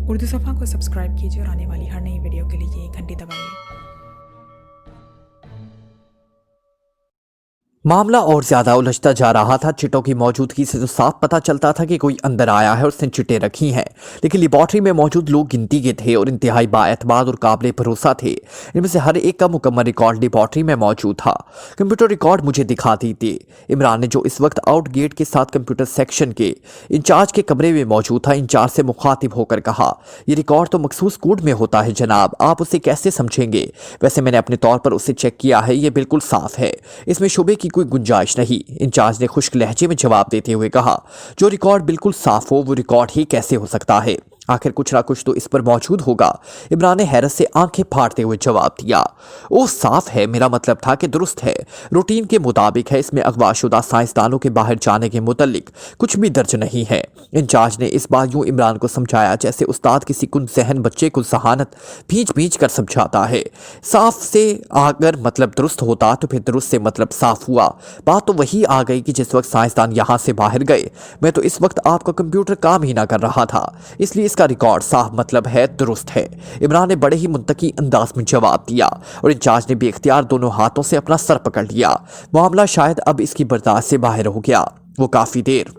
उर्दू सफ़ा को सब्सक्राइब कीजिए और आने वाली हर नई वीडियो के लिए घंटी दबाइए। मामला और ज्यादा उलझता जा रहा था। चिटों की मौजूदगी से तो साफ पता चलता था कि कोई अंदर आया है और उसने चिटें रखी हैं, लेकिन लेबॉर्ट्री में मौजूद लोग गिनती के थे और इंतहाई बाएतबार और काबिल भरोसा थे। इनमें से हर एक का मुकम्मल रिकॉर्ड लेबॉर्ट्री में मौजूद था। कंप्यूटर रिकॉर्ड मुझे दिखाती थी। इमरान ने, जो इस वक्त आउट गेट के साथ कंप्यूटर सेक्शन के इंचार्ज के कमरे में मौजूद था, इंचार्ज से मुखातिब होकर कहा, ये रिकॉर्ड तो मखसूस कोड में होता है जनाब, आप उसे कैसे समझेंगे? वैसे मैंने अपने तौर पर उसे चेक किया है, ये बिल्कुल साफ है, इसमें शुबे की कोई गुंजाइश नहीं। इंचार्ज ने खुश्क लहजे में जवाब देते हुए कहा, जो रिकॉर्ड बिल्कुल साफ हो वो रिकॉर्ड ही कैसे हो सकता है? आखिर कुछ ना कुछ तो इस पर मौजूद होगा। इमरान ने हैरत से आंखें फाड़ते हुए जवाब दिया, वो साफ है, मेरा मतलब था कि दुरुस्त है, रूटीन के मुताबिक है, इसमें अगवाशुदा साइंसदानों के बाहर जाने के मुतल्लिक कुछ भी दर्ज नहीं है। इंचार्ज ने इस बार यूं इमरान को समझाया जैसे उस्ताद किसी कुन जहन बच्चे को जहानत भींच भींच कर समझाता है। साफ से अगर मतलब दुरुस्त होता तो फिर दुरुस्त से मतलब साफ हुआ। बात तो वही आ गई कि जिस वक्त साइंसदान यहाँ से बाहर गए, मैं तो इस वक्त आपका कंप्यूटर काम ही ना कर रहा था, इसलिए इसका रिकॉर्ड साफ मतलब है दुरुस्त है। इमरान ने बड़े ही मुंतकी अंदाज में जवाब दिया और इंचार्ज ने भी इख्तियार दोनों हाथों से अपना सर पकड़ लिया। मामला शायद अब इसकी बर्दाश्त से बाहर हो गया। वो काफी देर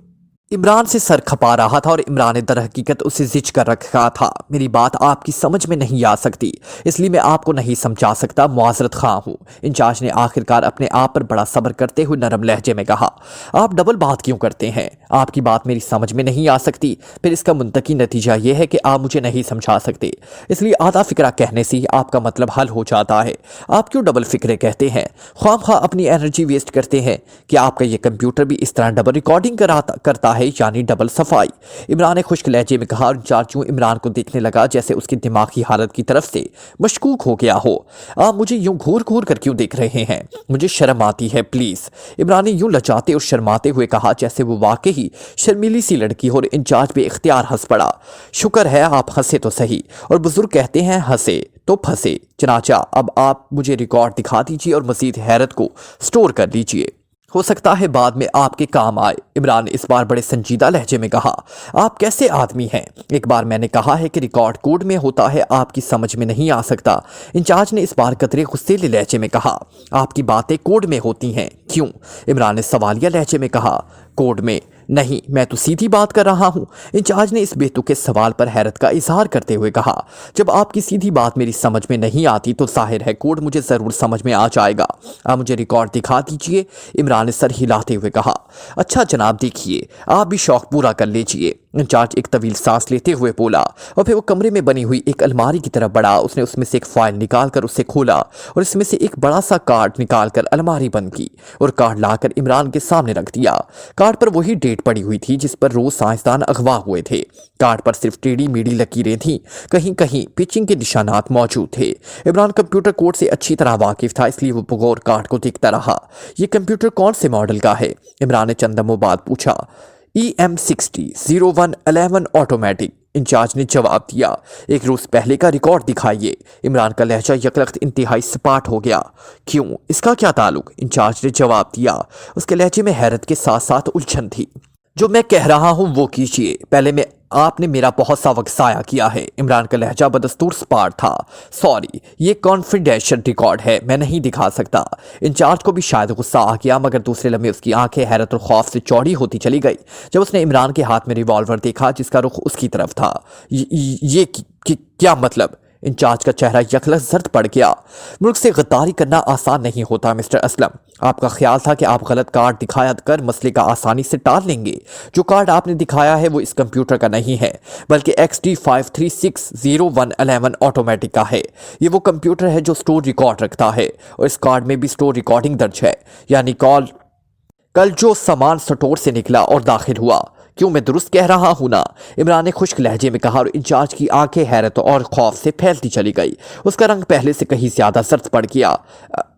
इमरान से सर खपा रहा था और इमरान ने दर हकीकत उसे जिच कर रखा था। मेरी बात आपकी समझ में नहीं आ सकती, इसलिए मैं आपको नहीं समझा सकता, मुआज़रत ख़्वाह हूँ। इंचार्ज ने आखिरकार अपने आप पर बड़ा सब्र करते हुए नरम लहजे में कहा, आप डबल बात क्यों करते हैं? आपकी बात मेरी समझ में नहीं आ सकती, फिर इसका मुंतकी नतीजा यह है कि आप मुझे नहीं समझा सकते, इसलिए आधा फिक्रा कहने से ही आपका मतलब हल हो जाता है। आप क्यों डबल फिक्रे कहते हैं? ख्वामख्वाह अपनी एनर्जी वेस्ट करते हैं कि आपका यह कंप्यूटर भी इस तरह डबल रिकॉर्डिंग करता है, यानी डबल सफाई। इमरान ने खुश्क लहजे में कहा और इंचार्ज यूं इमरान को देखने लगा जैसे उसकी दिमागी हालत की तरफ से मशकूक हो गया हो। आप मुझे यूं घूर घूर कर क्यों देख रहे हैं? मुझे शर्म आती है, प्लीज। इमरान ने यूं लजाते और शर्माते हुए कहा जैसे वो वाकई ही शर्मीली सी लड़की हो, और इंचार्ज भी इख्तियार हंस पड़ा। शुक्र है आप हंसे तो सही, और बुजुर्ग कहते हैं हंसे तो फंसे। चनाचा अब आप मुझे रिकॉर्ड दिखा दीजिए और मजीद हैरत को स्टोर कर लीजिए, हो सकता है बाद में आपके काम आए। इमरान ने इस बार बड़े संजीदा लहजे में कहा, आप कैसे आदमी हैं? एक बार मैंने कहा है कि रिकॉर्ड कोड में होता है, आपकी समझ में नहीं आ सकता। इंचार्ज ने इस बार कतरे गुस्सेले लहजे में कहा, आपकी बातें कोड में होती हैं, क्यों? इमरान ने सवालिया लहजे में कहा, कोड में नहीं, मैं तो सीधी बात कर रहा हूं। इंचार्ज ने इस बेतुके सवाल पर हैरत का इजहार करते हुए कहा, जब आपकी सीधी बात मेरी समझ में नहीं आती तो जाहिर है कोड मुझे जरूर समझ में आ जाएगा। आप मुझे रिकॉर्ड दिखा दीजिए। इमरान ने सर हिलाते हुए कहा, अच्छा जनाब देखिए, आप भी शौक पूरा कर लीजिए। इंचार्ज एक तवील सांस लेते हुए बोला और फिर वो कमरे में बनी हुई एक अलमारी की तरफ बढ़ा। उसने उसमें से एक फाइल निकाल कर उसे खोला और इसमें से एक बड़ा सा कार्ड निकाल कर अलमारी बंद की और कार्ड लाकर इमरान के सामने रख दिया। कार्ड पर वही डेट पड़ी हुई थी जिस पर रोज साइंसदान अगवा हुए थे। कार्ड पर सिर्फ टेढ़ी मेढ़ी लकीरें थीं, कहीं कहीं पिचिंग के निशानात मौजूद थे। इमरान कंप्यूटर कोड से अच्छी तरह वाकिफ था, इसलिए वो बगौर कार्ड को देखता रहा। ये कंप्यूटर कौन से मॉडल का है? इमरान ने चंद दमों बाद पूछा। EM60-0111 automatic. इंचार्ज ने जवाब दिया, एक रोज पहले का रिकॉर्ड दिखाइए। इमरान का लहजा यकलख्त इंतहाई सपाट हो गया। क्यों, इसका क्या ताल्लुक? इंचार्ज ने जवाब दिया। उसके लहजे में हैरत के साथ साथ उलझन थी। जो मैं कह रहा हूं वो कीजिए, पहले आपने मेरा बहुत सा वक्त ज़ाया किया है। इमरान का लहजा बदस्तूर स्पार्ट था। सॉरी, ये कॉन्फिडेंशियल रिकॉर्ड है, मैं नहीं दिखा सकता। इंचार्ज को भी शायद गुस्सा आ गया, मगर दूसरे लम्हे उसकी आंखें हैरत और खौफ से चौड़ी होती चली गई जब उसने इमरान के हाथ में रिवॉल्वर देखा जिसका रुख उसकी तरफ था। ये क्या मतलब? इंचार्ज का चेहरा यकलख जर्द पड़ गया। मुल्क से गद्दारी करना आसान नहीं होता मिस्टर असलम। आपका ख्याल था कि आप गलत कार्ड दिखाया कर मसले का आसानी से टाल लेंगे। जो कार्ड आपने दिखाया है वो इस कंप्यूटर का नहीं है, बल्कि XD536011 ऑटोमेटिक का है। ये वो कंप्यूटर है जो स्टोर रिकॉर्ड रखता है और इस कार्ड में भी स्टोर रिकॉर्डिंग दर्ज है, यानी कल जो सामान स्टोर से निकला और दाखिल हुआ। क्यों, मैं दुरुस्त कह रहा हूं ना? इमरान ने खुश्क लहजे में कहा और इंचार्ज की आंखें हैरत और खौफ से फैलती चली गई। उसका रंग पहले से कहीं ज्यादा सर्द पड़ गया।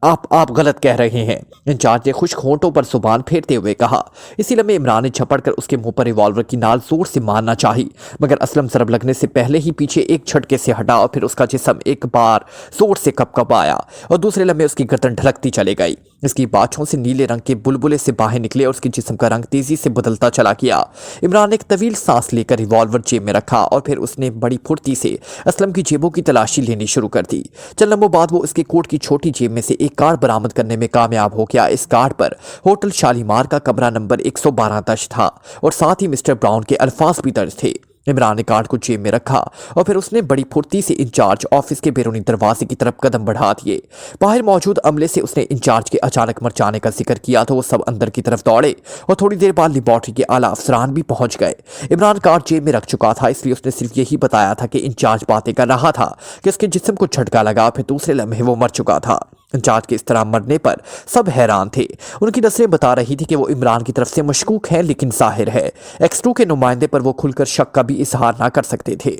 आप गलत कह रहे हैं, इंचार्ज ने खुश्क होंठों पर जुबान फेरते हुए कहा। इसी लम्हे इमरान ने झपट कर उसके मुंह पर रिवॉल्वर की नाल जोर से मारना चाही, मगर असलम ज़रब लगने से पहले ही पीछे एक झटके से हटा और फिर उसका जिस्म एक बार जोर से कपकपाया और दूसरे लम्हे उसकी गर्दन ढलकती चली गई। इसकी बाछों से नीले रंग के बुलबुले से बाहर निकले और उसके जिस्म का रंग तेजी से बदलता चला गया। इमरान ने एक तवील सांस लेकर रिवॉल्वर जेब में रखा और फिर उसने बड़ी फुर्ती से असलम की जेबों की तलाशी लेनी शुरू कर दी। चंद लम्हों बाद वो उसके कोट की छोटी जेब में से एक कार्ड बरामद करने में कामयाब हो गया। इस कार्ड पर होटल शालीमार का कमरा नंबर 112 दर्ज था और साथ ही मिस्टर ब्राउन के अल्फाज भी दर्ज थे। इमरान ने कार्ड को जेब में रखा और फिर उसने बड़ी फुर्ती से इंचार्ज ऑफिस के बैरूनी दरवाजे की तरफ कदम बढ़ा दिए। बाहर मौजूद अमले से उसने इंचार्ज के अचानक मर जाने का जिक्र किया तो वो सब अंदर की तरफ दौड़े और थोड़ी देर बाद लेबॉर्ट्री के आला अफसरान भी पहुंच गए। इमरान कार्ड जेब में रख चुका था, इसलिए उसने सिर्फ यही बताया था कि इंचार्ज बातें कर रहा था कि उसके जिस्म को झटका लगा, फिर दूसरे लम्हे वो मर चुका था। इंचार्ज के इस तरह मरने पर सब हैरान थे। उनकी नज़रें बता रही थी कि वो इमरान की तरफ से मशकूक है, लेकिन जाहिर है X2 के नुमाइंदे पर वो खुलकर शक का भी इजहार ना कर सकते थे।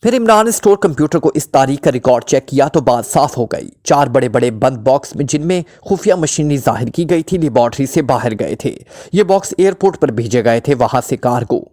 फिर इमरान ने स्टोर कंप्यूटर को इस तारीख का रिकॉर्ड चेक किया तो बात साफ हो गई। 4 बड़े बड़े बंद बॉक्स में जिनमें खुफिया मशीनरी जाहिर की गई थी लेबॉर्ट्री से बाहर गए थे। ये बॉक्स एयरपोर्ट पर भेजे गए थे, वहां से कार्गो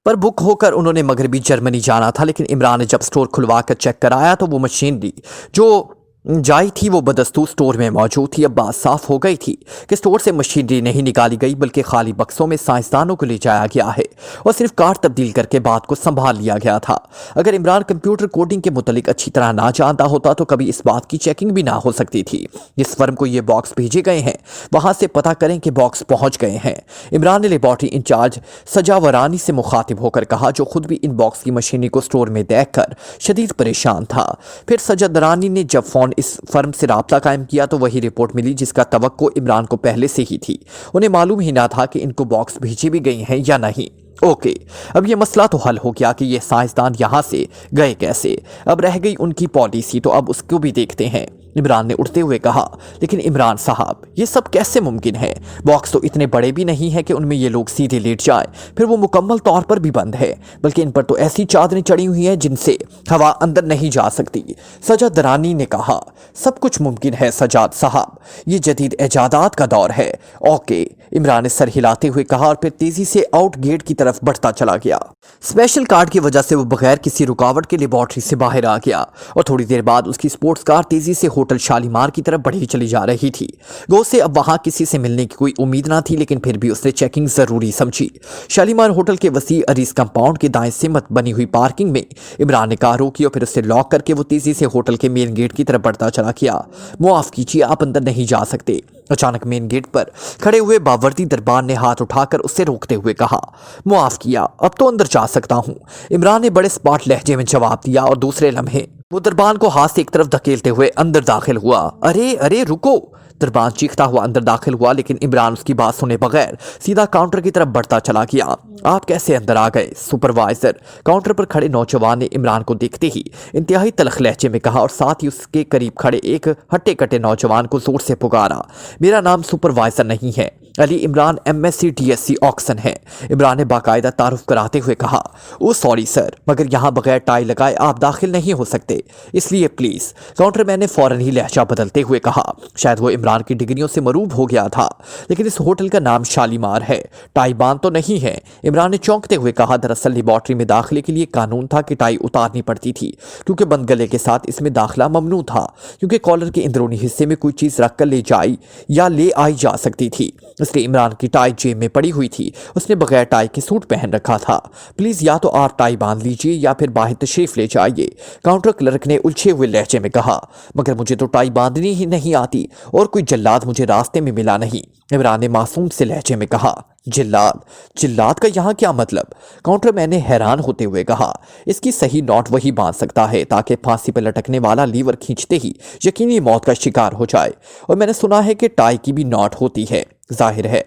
पर बुक होकर उन्होंने मगरबी जर्मनी जाना था। लेकिन इमरान ने जब स्टोर खुलवा कर चेक कराया तो वो मशीनरी जो जाई थी वो बदस्तूर स्टोर में मौजूद थी। अब बात साफ हो गई थी कि स्टोर से मशीनरी नहीं निकाली गई बल्कि खाली बक्सों में साइंसदानों को ले जाया गया है और सिर्फ कार्ड तब्दील करके बात को संभाल लिया गया था। अगर इमरान कंप्यूटर कोडिंग के मुतालिक अच्छी तरह ना जानता होता तो कभी इस बात की चेकिंग भी ना हो सकती थी। जिस फर्म को ये बॉक्स भेजे गए हैं वहां से पता करें कि बॉक्स पहुंच गए हैं। इमरान ने लेबॉर्ट्री इंचार्ज सजावरानी से मुखातिब होकर कहा, जो खुद भी इन बॉक्स की मशीनरी को स्टोर में देखकर शदीद परेशान था। फिर सजावरानी ने जब फोन इस फर्म से राब्ता कायम किया तो वही रिपोर्ट मिली जिसका तवक्को इमरान को पहले से ही थी। उन्हें मालूम ही ना था कि इनको बॉक्स भेजी भी गई हैं या नहीं। ओके, अब ये मसला तो हल हो गया कि ये साइंसदान यहाँ से गए कैसे। अब रह गई उनकी पॉलिसी, तो अब उसको भी देखते हैं, इमरान ने उठते हुए कहा। लेकिन इमरान साहब, ये सब कैसे मुमकिन है? बॉक्स तो इतने बड़े भी नहीं है कि उनमें ये लोग सीधे लेट जाएं, फिर वो मुकम्मल तौर पर भी बंद है, बल्कि इन पर तो ऐसी चादरें चढ़ी हुई हैं जिनसे हवा अंदर नहीं जा सकती। सजाद दरानी ने कहा, सब कुछ मुमकिन है सजाद साहब, ये जदीद इजादात का दौर है। ओके, इमरान ने सर हिलाते हुए कहा और फिर तेजी से आउट गेट की तरफ बढ़ता चला गया। स्पेशल कार्ड की वजह से वो बगैर किसी रुकावट के लेबॉर्ट्री से बाहर आ गया और थोड़ी देर बाद उसकी स्पोर्ट्स कार तेजी से होटल शालीमार की तरफ बढ़ी चली जा रही थी। गो से अब वहां किसी से मिलने की कोई उम्मीद ना थी, लेकिन फिर भी उसने चेकिंग जरूरी समझी। शालीमार होटल के वसी अरीज कंपाउंड के दाएं सिमत बनी हुई पार्किंग में इमरान ने कार रोकी और फिर उसे लॉक करके वो तेजी से होटल के मेन गेट की तरफ बढ़ता चला गया। मुआफ कीजिए, आप अंदर नहीं जा सकते। अचानक मेन गेट पर खड़े हुए बावर्दी दरबार ने हाथ उठाकर उसे रोकते हुए कहा, मुआफ किया, अब तो अंदर जा सकता हूं। इमरान ने बड़े स्मार्ट लहजे में जवाब दिया और दूसरे लम्हे वो दरबान को हाथ से एक तरफ धकेलते हुए अंदर दाखिल हुआ। अरे अरे रुको! दरबान चीखता हुआ अंदर दाखिल हुआ, लेकिन इमरान उसकी बात सुने बगैर सीधा काउंटर की तरफ बढ़ता चला गया। आप कैसे अंदर आ गए? सुपरवाइजर काउंटर पर खड़े नौजवान ने इमरान को देखते ही इंतहाई तलख लहजे में कहा और साथ ही उसके करीब खड़े एक हट्टे कट्टे नौजवान को जोर से पुकारा। मेरा नाम सुपरवाइजर नहीं है, Ali Imran MSc DSc Oxon है। इमरान ने बाकायदा तारुफ कराते हुए कहा, ओ सॉरी सर, मगर यहाँ बगैर टाई लगाए आप दाखिल नहीं हो सकते, इसलिए प्लीज। काउंटर मैन ने फौरन ही लहजा बदलते हुए कहा। शायद वो इमरान की डिग्रियों से मरूब हो गया था, लेकिन इस होटल का नाम शालीमार है, टाई बांध तो नहीं है। इमरान ने चौंकते हुए कहा, दरअसल लेबॉर्ट्री में दाखिले के लिए कानून था कि टाई उतारनी पड़ती थी, क्योंकि बंद गले के साथ इसमें दाखिला ममनू था, क्योंकि कॉलर के अंदरूनी हिस्से में कोई चीज रख कर ले जाई या ले आई जा सकती थी। इसलिए इमरान की टाई जेब में पड़ी हुई थी, उसने बगैर टाई के सूट पहन रखा था। प्लीज या तो आप टाई बांध लीजिए या फिर बाहर तशरीफ ले जाइए, काउंटर क्लर्क ने उलझे हुए लहजे में कहा। मगर मुझे तो टाई बांधनी ही नहीं आती और कोई जल्लाद मुझे रास्ते में मिला नहीं, इमरान ने मासूम से लहजे में कहा। जिल्लाद का यहाँ क्या मतलब? काउंटर मैंने हैरान होते हुए कहा। इसकी सही नॉट वही बांध सकता है ताकि फांसी पर लटकने वाला लीवर खींचते ही यकीनी मौत का शिकार हो जाए, और मैंने सुना है कि टाई की भी नॉट होती है। जाहिर है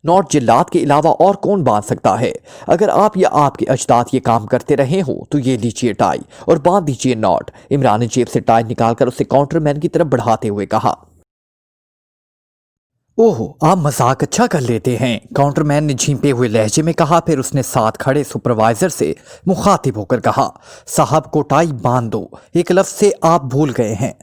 नॉट जिल्लाद के अलावा और कौन बांध सकता है? अगर आप या आपके अजदाद ये काम करते रहे हो तो ये लीजिए टाई और बांध दीजिए नॉट। इमरान ने जेब से टाई निकालकर उसे काउंटर मैन की तरफ बढ़ाते हुए कहा। ओह, आप मजाक अच्छा कर लेते हैं, काउंटरमैन ने झींपे हुए लहजे में कहा। फिर उसने साथ खड़े सुपरवाइजर से मुखातिब होकर कहा, साहब को टाई बांध दो, एक लफ्ज से आप भूल गए हैं।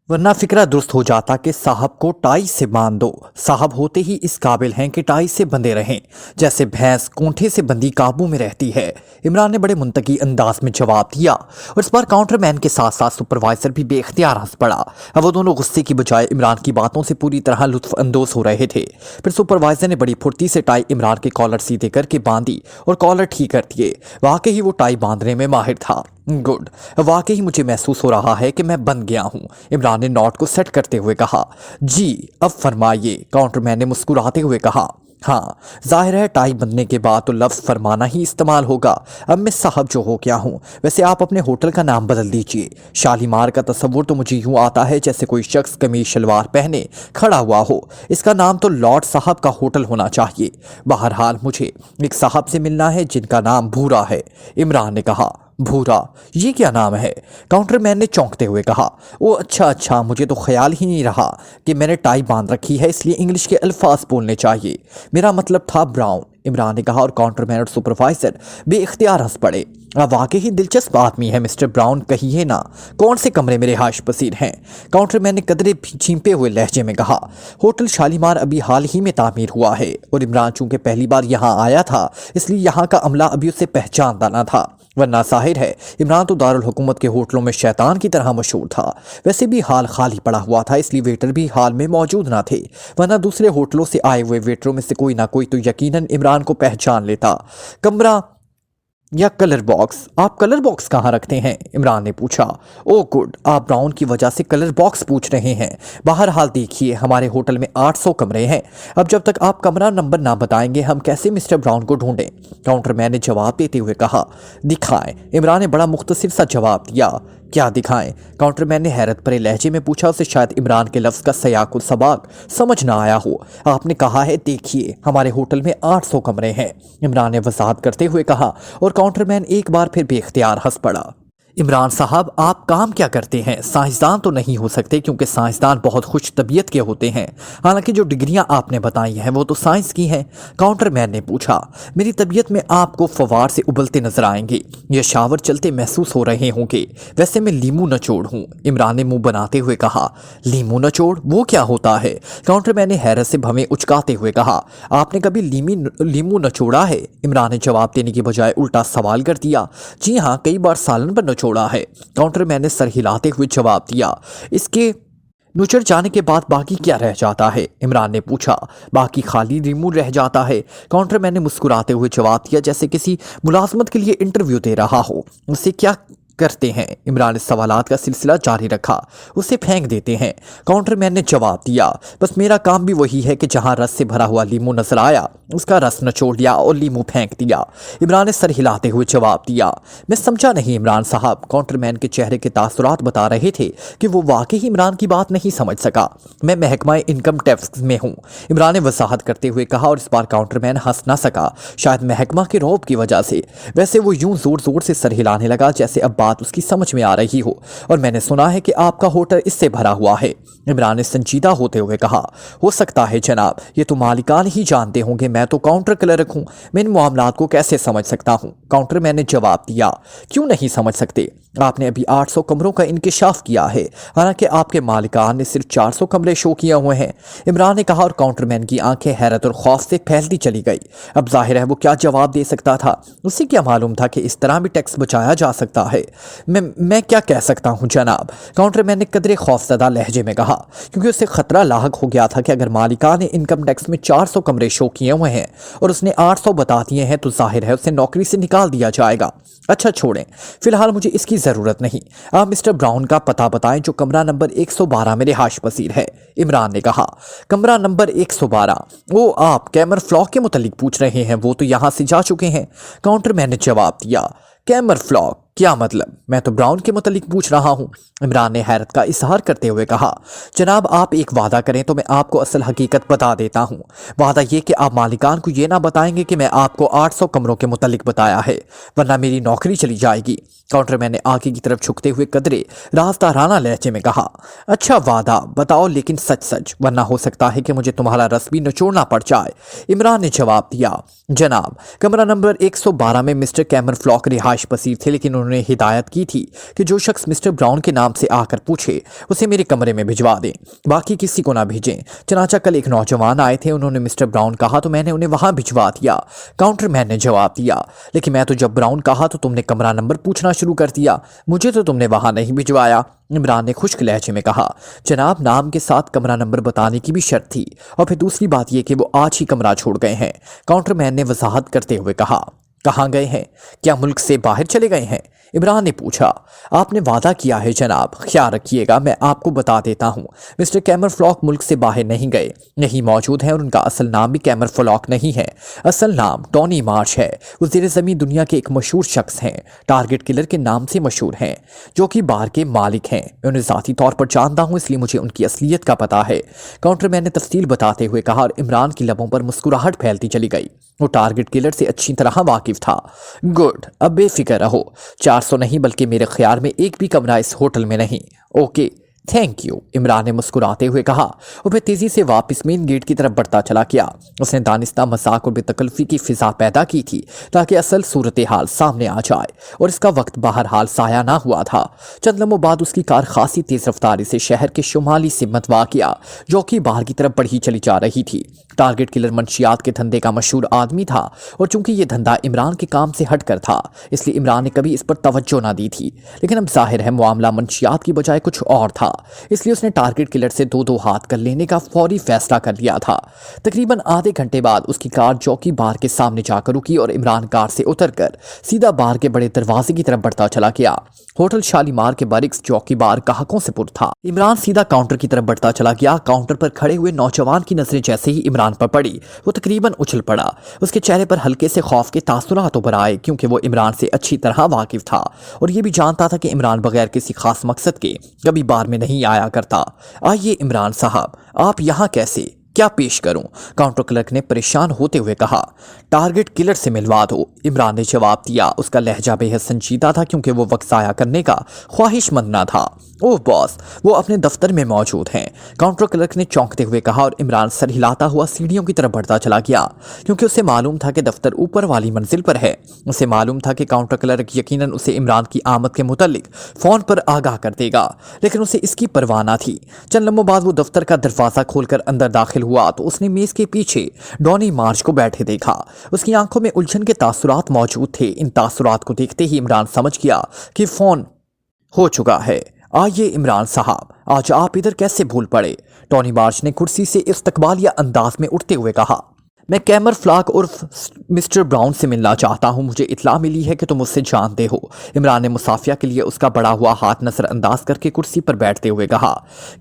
वरना फिक्रा दुरुस्त हो जाता कि साहब को टाई से बांध दो। साहब होते ही इस काबिल हैं कि टाई से बंधे रहें, जैसे भैंस कोंठे से बंधी काबू में रहती है। इमरान ने बड़े मुंतकी अंदाज में जवाब दिया और इस बार काउंटरमैन के साथ साथ सुपरवाइजर भी बेख्तियार हंस पड़ा। अब वो दोनों गुस्से की बजाय इमरान की बातों से पूरी तरह लुत्फ अंदोज हो रहे थे। फिर सुपरवाइजर ने बड़ी फुर्ती से टाई इमरान के कॉलर सीधे करके बांधी और कॉलर ठीक कर दिए। वाकई ही वो टाई बांधने में माहिर था। गुड, वाकई ही मुझे महसूस हो रहा है कि मैं बन गया हूँ। इमरान ने नोट को सेट करते हुए कहा। जी अब फरमाइए, काउंटरमैन ने मुस्कुराते हुए कहा। हाँ, जाहिर है टाई बंधने के बाद तो लफ्ज़ फरमाना ही इस्तेमाल होगा। अब मैं साहब जो हो गया हूँ। वैसे आप अपने होटल का नाम बदल दीजिए। शालीमार का तस्वुर तो मुझे यूँ आता है जैसे कोई शख्स कमीज शलवार पहने खड़ा हुआ हो। इसका नाम तो लॉर्ड साहब का होटल होना चाहिए। बहरहाल मुझे एक साहब से मिलना है जिनका नाम भूरा है। इमरान ने कहा। भूरा, ये क्या नाम है? काउंटरमैन ने चौंकते हुए कहा। ओ अच्छा, मुझे तो ख्याल ही नहीं रहा कि मैंने टाई बांध रखी है, इसलिए इंग्लिश के अल्फाज बोलने चाहिए। मेरा मतलब था ब्राउन। इमरान ने कहा और काउंटरमैन और सुपरवाइजर बेइख्तियार हंस पड़े। वाकई ही दिलचस्प आदमी है मिस्टर ब्राउन, कहिए ना कौन से कमरे में रिहाइश पसीर हैं? काउंटरमैन ने कदरे छींपे हुए लहजे में कहा। होटल शालीमार अभी हाल ही में तामीर हुआ है और इमरान चूंकि पहली बार यहाँ आया था इसलिए यहाँ का अमला अभी उसे पहचानता न था, वरना जाहिर है इमरान तो दारुल हुकूमत के होटलों में शैतान की तरह मशहूर था। वैसे भी हाल खाली पड़ा हुआ था, इसलिए वेटर भी हाल में मौजूद ना थे, वरना दूसरे होटलों से आए हुए वेटरों में से कोई ना कोई तो यकीनन इमरान को पहचान लेता। कमरा या कलर बॉक्स? आप कलर बॉक्स कहाँ रखते हैं? इमरान ने पूछा। ओ गुड, आप ब्राउन की वजह से कलर बॉक्स पूछ रहे हैं। बहरहाल देखिए, हमारे होटल में 800 कमरे हैं। अब जब तक आप कमरा नंबर ना बताएंगे हम कैसे मिस्टर ब्राउन को ढूंढें? काउंटरमैन ने जवाब देते हुए कहा। दिखाएं। इमरान ने बड़ा मुख्तसर सा जवाब दिया। क्या दिखाएं? काउंटरमैन ने हैरत भरे लहजे में पूछा। उसे शायद इमरान के लफ्ज़ का सयाकुल सबाक समझ ना आया हो। आपने कहा है देखिए, हमारे होटल में 800 कमरे हैं, इमरान ने वजाहत करते हुए कहा और काउंटरमैन एक बार फिर बेख्तियार हंस पड़ा। इमरान साहब, आप काम क्या करते हैं? साइंसदान तो नहीं हो सकते क्योंकि साइंसदान बहुत खुश तबीयत के होते हैं। हालांकि जो डिग्रियां आपने बताई हैं वो तो साइंस की हैं। काउंटरमैन ने पूछा। मेरी तबीयत में आपको फवार से उबलते नजर आएंगे या शावर चलते महसूस हो रहे होंगे। वैसे मैं लीमू नचोड़ हूँ, इमरान ने मुंह बनाते हुए कहा। लीमू नचोड़? वो क्या होता है? काउंटरमैन ने हैरत से भवें उचकाते हुए कहा। आपने कभी लीमू नचोड़ा है? इमरान ने जवाब देने की बजाय उल्टा सवाल कर दिया। जी हाँ, कई बार सालन पर नचोड़ा है, काउंटरमैन ने सर हिलाते हुए जवाब दिया। इसके नुचड़ जाने के बाद बाकी क्या रह जाता है? इमरान ने पूछा। बाकी खाली लीमू रह जाता है, काउंटरमैन ने मुस्कुराते हुए जवाब दिया, जैसे किसी मुलाजमत के लिए इंटरव्यू दे रहा हो। उससे क्या करते हैं? इमरान ने सवालात का सिलसिला जारी रखा। उसे फेंक देते हैं, काउंटरमैन ने जवाब दिया। बस मेरा काम भी वही है कि जहां रस से भरा हुआ लीमू नजर आया उसका रस निचोड़ लिया और लीमू फेंक दिया। इमरान ने सर हिलाते हुए जवाब दिया। मैं समझा नहीं इमरान साहब। काउंटरमैन के चेहरे के तासुरात बता रहे थे कि वो वाकई इमरान की बात नहीं समझ सका। मैं महकमा इनकम टैक्स में हूँ, इमरान ने वजाहत करते हुए कहा और इस बार काउंटरमैन हंस ना सका, शायद महकमा के रौब की वजह से। वैसे वो यूं जोर जोर से सर हिलाने लगा जैसे अब बात उसकी समझ में आ रही हो। और मैंने सुना है कि आपका होटल इससे भरा हुआ है, इमरान ने संजीदा होते हुए कहा। हो सकता है जनाब, ये तो मालिकान ही जानते होंगे, मैं तो काउंटर क्लर्क हूँ, मैं इन मामलात को कैसे समझ सकता हूँ? काउंटरमैन ने जवाब दिया। क्यों नहीं समझ सकते? आपने अभी 800 कमरों का इंकिशाफ किया है, हालांकि आपके मालिकान ने सिर्फ 400 कमरे शो किए हुए हैं, इमरान ने कहा और काउंटरमैन की आंखें हैरत और खौफ से फैलती चली गई। अब जाहिर है वो क्या जवाब दे सकता था। उसे क्या मालूम था कि इस तरह भी टैक्स बचाया जा सकता है। मैं क्या कह सकता हूँ जनाब, काउंटरमैन ने कदरे खौफजदा लहजे में कहा, क्योंकि उसे खतरा लाहक हो गया था कि अगर मालिकान ने इनकम टैक्स में 400 कमरे शो किए हुए हैं और उसने 800 बता दिए हैं तो जाहिर है उसे नौकरी से निकाल दिया जाएगा। अच्छा छोड़ें, फिलहाल मुझे इसकी ज़रूरत नहीं। आप मिस्टर ब्राउन का पता बताएं जो कमरा नंबर 112 में रिहाइश पसीर है, इमरान ने कहा। कमरा नंबर 112? वो आप कैमर फ्लॉक के मुतल्लिक पूछ रहे हैं? वो तो यहाँ से जा चुके हैं, काउंटरमैन ने जवाब दिया। कैमर फ्लॉक क्या मतलब? मैं तो ब्राउन के मुतल्लिक पूछ रहा हूँ, इमरान ने हैरत का इजहार करते हुए कहा। जनाब आप एक वादा करें तो मैं आपको असल हकीकत बता देता हूँ। वादा ये कि आप मालिकान को ये ना बताएंगे कि मैं आपको 800 कमरों के मुतल्लिक बताया है, वरना मेरी नौकरी चली जाएगी, काउंटरमैन ने आगे की तरफ झुकते हुए कदरे राजदाराना लहजे में कहा। अच्छा वादा बताओ, लेकिन सच सच, वरना हो सकता है कि मुझे तुम्हारा रस भी निचोड़ना पड़ जाए, इमरान ने जवाब दिया। जनाब कमरा नंबर 112 में मिस्टर कैमर फ्लॉक रिहाइश पसीर थे, लेकिन उन्होंने उन्हें हिदायत की थी कि जो शख्स मिस्टर ब्राउन के नाम से आकर पूछे उसे मेरे कमरे में भिजवा दें, बाकी किसी को ना भेजें। चनाचा कल एक नौजवान आए थे, उन्होंने मिस्टर ब्राउन कहा तो मैंने उन्हें वहां भिजवा दिया। काउंटरमैन ने जवाब दिया, लेकिन मैं तो जब ब्राउन कहा तो तुमने कमरा नंबर पूछना शुरू कर दिया, मुझे तो तुमने वहां नहीं भिजवाया। इमरान ने खुश्क लहजे में कहा, जनाब नाम के साथ कमरा नंबर बताने की भी शर्त थी, और फिर दूसरी बात यह कि वो आज ही कमरा छोड़ गए हैं। काउंटरमैन ने वजाहत करते हुए कहा, कहाँ गए हैं? क्या मुल्क से बाहर चले गए हैं? इमरान ने पूछा। आपने वादा किया है जनाब, ख्याल रखिएगा, मैं आपको बता देता हूँ, मिस्टर कैमरफ्लॉक मुल्क से बाहर नहीं गए, यही मौजूद हैं और उनका असल नाम भी कैमरफ्लॉक नहीं है। असल नाम टॉनी मार्श है। वो ज़ेरे ज़मीन दुनिया के एक मशहूर शख्स हैं, टारगेट किलर के नाम से मशहूर हैं, जो कि बार के मालिक हैं। मैं उन्हें ज़ाती तौर पर जानता हूँ, इसलिए मुझे उनकी असलियत का पता है। काउंटरमैन ने तफसील बताते हुए कहा और इमरान की लबों पर मुस्कुराहट फैलती चली गई। वो टारगेट किलर से अच्छी तरह वाकिफ था। गुड, अब बेफिक्र रहो, 400 नहीं बल्कि मेरे ख्याल में एक भी कमरा इस होटल में नहीं। ओके, थैंक यू, इमरान ने मुस्कुराते हुए कहा और फिर तेजी से वापस मेन गेट की तरफ बढ़ता चला गया। उसने दानिस्ता मजाक और बेतकल्फी की फिजा पैदा की थी ताकि असल सूरत हाल सामने आ जाए, और इसका वक्त बहरहाल साया ना हुआ था। चंद लम्हों बाद उसकी कार खासी तेज रफ्तारी से शहर के शुमाली सिमत वाक़िया जो कि बाहर की तरफ बढ़ी चली जा रही थी। टारगेट किलर मंशियात के धंधे का मशहूर आदमी था, और चूंकि यह धंधा इमरान के काम से हटकर था, इसलिए इमरान ने कभी इस पर तवज्जो ना दी थी। लेकिन अब जाहिर है मामला मंशियात की बजाय कुछ और था, इसलिए उसने टारगेट किलर से दो हाथ कर लेने का फौरी फैसला कर लिया था। तकरीबन आधे घंटे बाद उसकी कार चौकी बार के सामने जाकर रुकी और इमरान कार से उतरकर सीधा बार के बड़े दरवाजे की तरफ बढ़ता चला गया। होटल शालीमार के बारिक्स चौकी बार ग्राहकों से पुर था। इमरान सीधा काउंटर की तरफ बढ़ता चला गया। काउंटर पर खड़े हुए नौजवान की नजरें जैसे ही इमरान पर पड़ी, वो तकरीबन उछल पड़ा। उसके चेहरे पर हल्के से खौफ के तासुरात उभर आए, क्योंकि वो इमरान से अच्छी तरह वाकिफ था और ये भी जानता था कि इमरान बगैर किसी खास मकसद के कभी बार में नहीं आया करता। आइए इमरान साहब, आप यहाँ कैसे? क्या पेश करूं? काउंटर क्लर्क ने परेशान होते हुए कहा। टारगेट किलर से मिलवा दो, इमरान ने जवाब दिया। उसका लहजा बेहद संजीदा था, क्योंकि वो वक्त ज़ाया करने का ख्वाहिशमंद ना था। ओह बॉस, वो अपने दफ्तर में मौजूद हैं, काउंटर क्लर्क ने चौंकते हुए कहा, और इमरान सर हिलाता हुआ सीढ़ियों की तरफ बढ़ता चला गया, क्योंकि उसे मालूम था कि दफ्तर ऊपर वाली मंजिल पर है। उसे मालूम था कि काउंटर क्लर्क यकीनन उसे इमरान की आमद के मुतालिक फ़ोन पर आगाह कर देगा, लेकिन उसे इसकी परवाह ना थी। चंद लम्हों बाद वो दफ्तर का दरवाज़ा खोलकर अंदर दाखिल हुआ तो उसने मेज़ के पीछे डॉनी मार्च को बैठे देखा। उसकी आंखों में उलझन के तासुरात मौजूद थे। इन तासुरात को देखते ही इमरान समझ गया कि फ़ोन हो चुका है। आइए इमरान साहब, आज आप इधर कैसे भूल पड़े? टॉनी मार्च ने कुर्सी से इस्तकबालिया अंदाज में उठते हुए कहा। मैं कैमरफ्लॉक उर्फ मिस्टर ब्राउन से मिलना चाहता हूं। मुझे इत्तला मिली है कि तुम उससे जानते हो। इमरान ने मुसाफिया के लिए उसका बड़ा हुआ हाथ नजरअंदाज करके कुर्सी पर बैठते हुए कहा।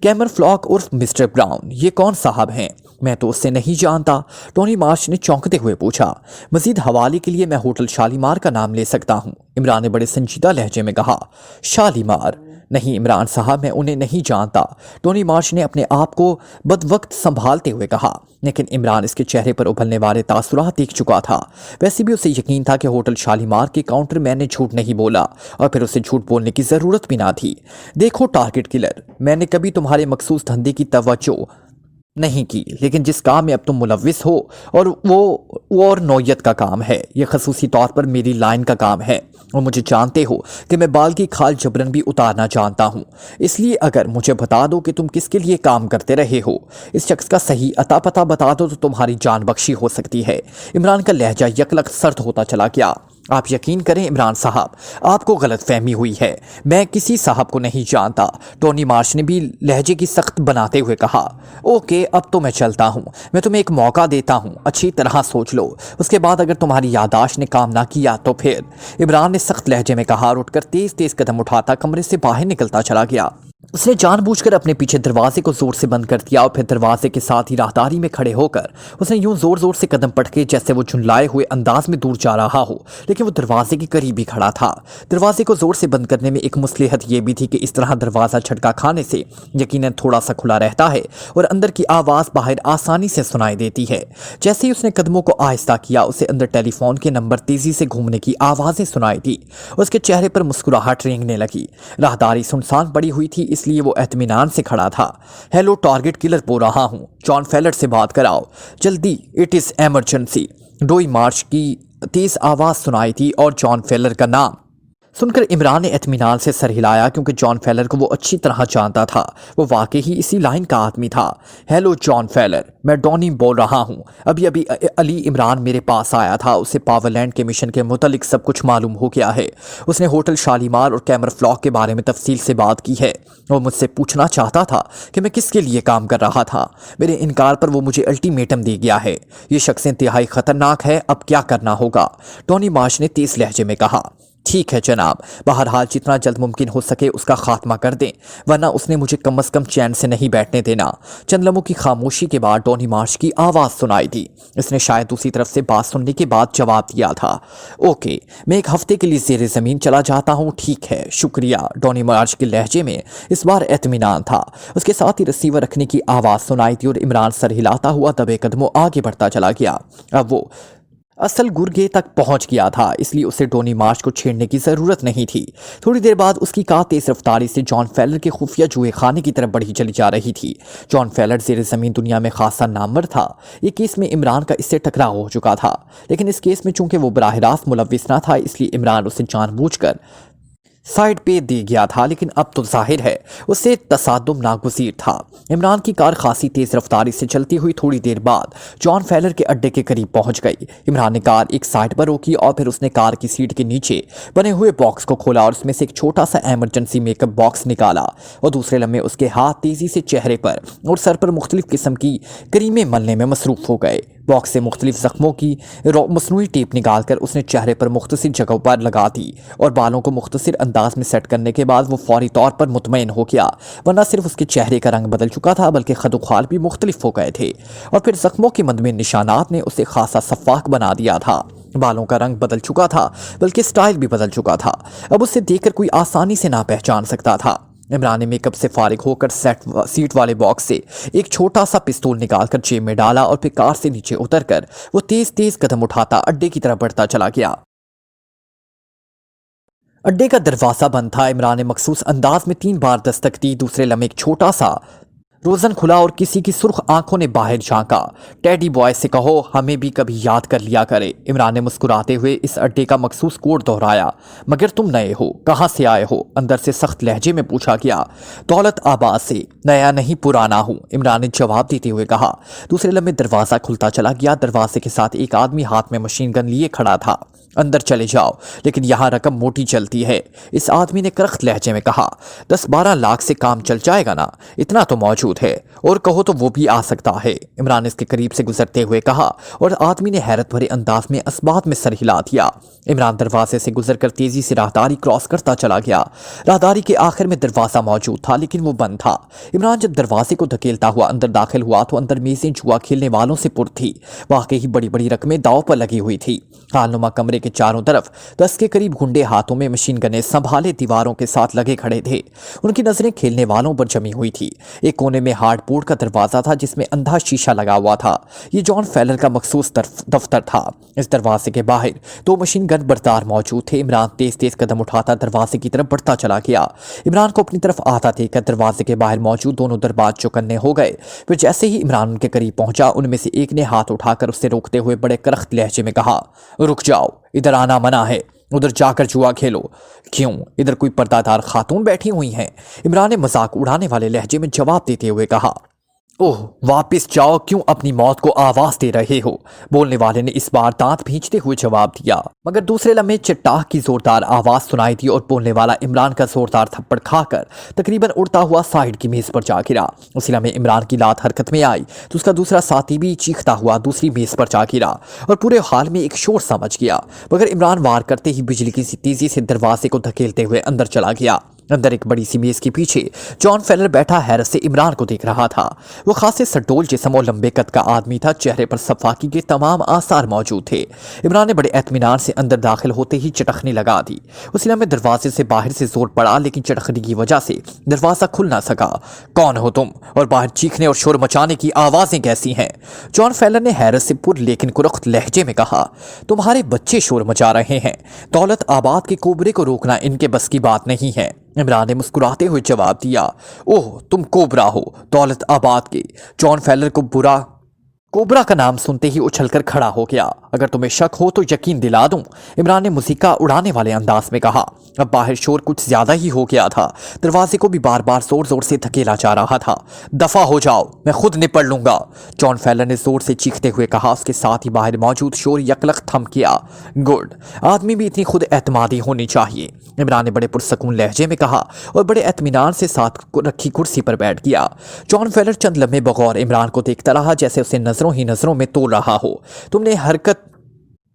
कैमरफ्लॉक उर्फ मिस्टर ब्राउन, ये कौन साहब हैं? मैं तो उससे नहीं जानता, टोनी मार्च ने चौंकते हुए पूछा। मजीद हवाले के लिए मैं होटल शालीमार का नाम ले सकता हूँ, इमरान ने बड़े संजीदा लहजे में कहा। शालीमार? नहीं इमरान साहब, मैं उन्हें नहीं जानता, टोनी मार्च ने अपने आप को बदवक्त संभालते हुए कहा। लेकिन इमरान इसके चेहरे पर उभरने वाले तासुरात देख चुका था। वैसे भी उसे यकीन था कि होटल शालीमार के काउंटर मैन ने झूठ नहीं बोला, और फिर उसे झूठ बोलने की ज़रूरत भी ना थी। देखो टारगेट किलर, मैंने कभी तुम्हारे मखसूस धंधे की तवज्जो नहीं की, लेकिन जिस काम में अब तुम मुलव्विस हो और वो और नौयत का काम है, ये खसूसी तौर पर मेरी लाइन का काम है, और मुझे जानते हो कि मैं बाल की खाल जबरन भी उतारना जानता हूँ। इसलिए अगर मुझे बता दो कि तुम किसके लिए काम करते रहे हो, इस शख्स का सही अता पता बता दो तो तुम्हारी जान बख्शी हो सकती है। इमरान का लहजा यकलक सर्द होता चला गया। आप यकीन करें इमरान साहब, आपको गलत फहमी हुई है, मैं किसी साहब को नहीं जानता, टोनी मार्च ने भी लहजे की सख्त बनाते हुए कहा। ओके, अब तो मैं चलता हूँ, मैं तुम्हें एक मौका देता हूँ, अच्छी तरह सोच लो, उसके बाद अगर तुम्हारी यादाश्त ने काम ना किया तो फिर, इमरान ने सख्त लहजे में कहा और उठकर तेज तेज कदम उठाता कमरे से बाहर निकलता चला गया। उसने जानबूझकर अपने पीछे दरवाजे को जोर से बंद कर दिया और फिर दरवाजे के साथ ही राहदारी में खड़े होकर उसने यूं जोर जोर से कदम पटके जैसे वो झुंझलाए हुए अंदाज में दूर जा रहा हो, लेकिन वो दरवाजे के करीब ही खड़ा था। दरवाजे को जोर से बंद करने में एक मुसलिहत ये भी थी कि इस तरह दरवाज़ा झटका खाने से यकीनन थोड़ा सा खुला रहता है और अंदर की आवाज़ बाहर आसानी से सुनाई देती है। जैसे ही उसने कदमों को आहिस्ता किया, उसे अंदर टेलीफोन के नंबर तेजी से घूमने की आवाज़ें सुनाई दी। उसके चेहरे पर मुस्कुराहट रेंगने लगी। राहदारी सुनसान पड़ी हुई थी, इसलिए वो एतमीनान से खड़ा था। हेलो टारगेट किलर बोल रहा हूँ, जॉन फेलर से बात कराओ जल्दी, इट इज़ एमरजेंसी। डोई मार्च की तेज आवाज़ सुनाई थी और जॉन फेलर का नाम सुनकर इमरान ने इत्मीनान से सर हिलाया क्योंकि जॉन फेलर को वो अच्छी तरह जानता था। वो वाकई ही इसी लाइन का आदमी था। हेलो जॉन फेलर, मैं डॉनी बोल रहा हूँ। अभी अभी अली इमरान मेरे पास आया था। उसे पावरलैंड के मिशन के मुतालिक सब कुछ मालूम हो गया है। उसने होटल शालीमार और कैमर फ्लॉक के बारे में तफसील से बात की है। वो मुझसे पूछना चाहता था कि मैं किसके लिए काम कर रहा था। मेरे इनकार पर वो मुझे अल्टीमेटम दे गया है। ये शख्स इंतहाई खतरनाक है। अब क्या करना होगा? टोनी मार्श ने तेज लहजे में कहा। ठीक है जनाब, बहरहाल जितना जल्द मुमकिन हो सके उसका खात्मा कर दें, वरना उसने मुझे कम से कम चैन से नहीं बैठने देना। चंद लम्हों की खामोशी के बाद टोनी मार्श की आवाज़ सुनाई दी। इसने शायद दूसरी तरफ से बात सुनने के बाद जवाब दिया था। ओके, मैं एक हफ्ते के लिए ज़ेरे ज़मीन चला जाता हूँ। ठीक है, शुक्रिया। टोनी मार्श के लहजे में इस बार इत्मीनान था। उसके साथ ही रिसीवर रखने की आवाज़ सुनाई थी और इमरान सर हिलाता हुआ दबे कदमों आगे बढ़ता चला गया। अब वो असल गुर्गे तक पहुंच गया था, इसलिए उसे टोनी मार्श को छेड़ने की जरूरत नहीं थी। थोड़ी देर बाद उसकी कार तेज रफ्तारी से जॉन फेलर के खुफिया जुए खाने की तरफ बढ़ी चली जा रही थी। जॉन फेलर ज़ेरे ज़मीन दुनिया में खासा नामवर था। ये केस में इमरान का इससे टकराव हो चुका था, लेकिन इस केस में चूंकि वो बराह रास्त मुलव्विस ना था, इसलिए इमरान उसे जानबूझकर साइड पे दे गया था। लेकिन अब तो जाहिर है उससे तसादुम नागुज़ीर था। इमरान की कार खासी तेज रफ्तारी से चलती हुई थोड़ी देर बाद जॉन फेलर के अड्डे के करीब पहुंच गई। इमरान ने कार एक साइड पर रोकी और फिर उसने कार की सीट के नीचे बने हुए बॉक्स को खोला और उसमें से एक छोटा सा एमरजेंसी मेकअप बॉक्स निकाला और दूसरे लम्हे उसके हाथ तेजी से चेहरे पर और सर पर मुख्तलिफ किस्म की क्रीमें मलने में मसरूफ हो गए। बॉक्स से मुख्तलिफ जख्मों की मसनूई टेप निकालकर उसने चेहरे पर मुख्तसिर जगहों पर लगा दी और बालों को मुख्तसिर अंदाज में सेट करने के बाद वो फौरी तौर पर मुतमईन हो गया, वरना सिर्फ उसके चेहरे का रंग बदल चुका था बल्कि खदुखाल भी मुख्तलिफ हो गए थे। और फिर जख्मों के मदमन निशानात ने उसे खासा शफाक बना दिया था। बालों का रंग बदल चुका था बल्कि स्टाइल भी बदल चुका था। अब उसे देखकर कोई आसानी से ना पहचान सकता था। इमरान ने मेकअप से फारिग होकर सीट वाले बॉक्स से एक छोटा सा पिस्तौल निकालकर जेब में डाला और फिर कार से नीचे उतरकर वो तेज तेज कदम उठाता अड्डे की तरफ बढ़ता चला गया। अड्डे का दरवाजा बंद था। इमरान ने मखसूस अंदाज में 3 बार दस्तक दी। दूसरे लम्हे एक छोटा सा रोज़न खुला और किसी की सुर्ख आंखों ने बाहर झांका। टेडी बॉय से कहो हमें भी कभी याद कर लिया करे। इमरान ने मुस्कुराते हुए इस अड्डे का मखसूस कोड दोहराया। मगर तुम नए हो, कहाँ से आए हो? अंदर से सख्त लहजे में पूछा गया। दौलत आबाद से। नया नहीं पुराना हूँ, इमरान ने जवाब देते हुए कहा। दूसरे लम्हे दरवाज़ा खुलता चला गया। दरवाजे के साथ एक आदमी हाथ में मशीन गन लिए खड़ा था। अंदर चले जाओ, लेकिन यहाँ रकम मोटी चलती है, इस आदमी ने करख्त लहजे में कहा। 10-12 लाख से काम चल जाएगा ना? इतना तो मौजूद है, और कहो तो वो भी आ सकता है, इमरान ने इसके करीब से गुजरते हुए कहा और आदमी ने हैरत भरे अंदाज में असबात में सर हिला दिया। इमरान दरवाजे से गुजरकर तेजी से राहदारी क्रॉस करता चला गया। राहदारी के आखिर में दरवाजा मौजूद था, लेकिन वो बंद था। इमरान जब दरवाजे को धकेलता हुआ अंदर दाखिल हुआ तो अंदर मेजें जुआ खेलने वालों से पुर थी। वाकई ही बड़ी बड़ी रकमें दाव पर लगी हुई थी। हालनुमा कमरे के चारों तरफ 10 के करीब गुंडे हाथों में मशीन गनें संभाले दीवारों के साथ लगे खड़े थे। उनकी नजरें खेलने वालों पर जमी हुई थी। एक कोने में हार्डबोर्ड का दरवाजा था जिसमें अंधा शीशा लगा हुआ था। ये जॉन फेलर का मखसूस दफ्तर था। इस दरवाजे के बाहर 2 मशीन गन बरदार मौजूद थे। इमरान तेज तेज कदम उठाता दरवाजे की तरफ बढ़ता चला गया। इमरान को अपनी तरफ आता देखकर दरवाजे के बाहर मौजूद दोनों दरबाज चौकन्ने हो गए। फिर जैसे ही इमरान उनके करीब पहुंचा, उनमें से एक ने हाथ उठाकर उससे रोकते हुए बड़े करख्त लहजे में कहा, रुक जाओ, इधर आना मना है, उधर जाकर जुआ खेलो। क्यों, इधर कोई पर्दादार खातून बैठी हुई हैं? इमरान ने मजाक उड़ाने वाले लहजे में जवाब देते हुए कहा। ओह, वापस जाओ, क्यों अपनी मौत को आवाज दे रहे हो? बोलने वाले ने इस बार दांत भींचते हुए जवाब दिया, मगर दूसरे लम्हे चट्टाह की जोरदार आवाज सुनाई दी और बोलने वाला इमरान का जोरदार थप्पड़ खाकर तकरीबन उड़ता हुआ साइड की मेज पर जा गिरा। उसी लम्हे इमरान की लात हरकत में आई तो उसका दूसरा साथी भी चीखता हुआ दूसरी मेज पर जा गिरा और पूरे हाल में एक शोर समझ गया। मगर इमरान वार करते ही बिजली की तेजी से दरवाजे को धकेलते हुए अंदर चला गया। अंदर एक बड़ी सी मेज के पीछे जॉन फेलर बैठा हैरत से इमरान को देख रहा था। वो खासे सडोल जिस्म और लंबे कद का आदमी था। चेहरे पर सफाकी के तमाम आसार मौजूद थे। इमरान ने बड़े एतमीनान से अंदर दाखिल होते ही चटखनी लगा दी। उसी लम्हे दरवाजे से बाहर से जोर पड़ा, लेकिन चटखनी की वजह से दरवाजा खुल ना सका। कौन हो तुम, और बाहर चीखने और शोर मचाने की आवाजें कैसी हैं? जॉन फेलर ने हैरत से पुर लेकिन कुरख्त लहजे में कहा, तुम्हारे बच्चे शोर मचा रहे हैं। दौलत आबाद के कोबरे को रोकना इनके बस की बात नहीं है। इमरान ने मुस्कुराते हुए जवाब दिया, ओह, तुम कोबरा हो, दौलत आबाद के। जॉन फेलर को बुरा कोबरा का नाम सुनते ही उछलकर खड़ा हो गया। अगर तुम्हें शक हो तो यकीन दिला दूं, इमरान ने मुसीका उड़ाने वाले अंदाज में कहा। अब बाहर शोर कुछ ज्यादा ही हो गया था। दरवाजे को भी बार बार जोर जोर से धकेला जा रहा था। दफा हो जाओ, मैं खुद निपट लूंगा, जॉन फेलर ने जोर से चीखते हुए कहा। उसके साथ ही बाहर मौजूद शोर यकलक थम गया। गुड, आदमी भी इतनी खुद एतमादी होनी चाहिए, इमरान ने बड़े पुरसकून लहजे में कहा और बड़े एतमीनान से साथ रखी कुर्सी पर बैठ गया। जॉन फेलर चंद लम्हे बगौर इमरान को देखता रहा, जैसे उसे नजरों ही नजरों में तोल रहा हो। तुमने हरकत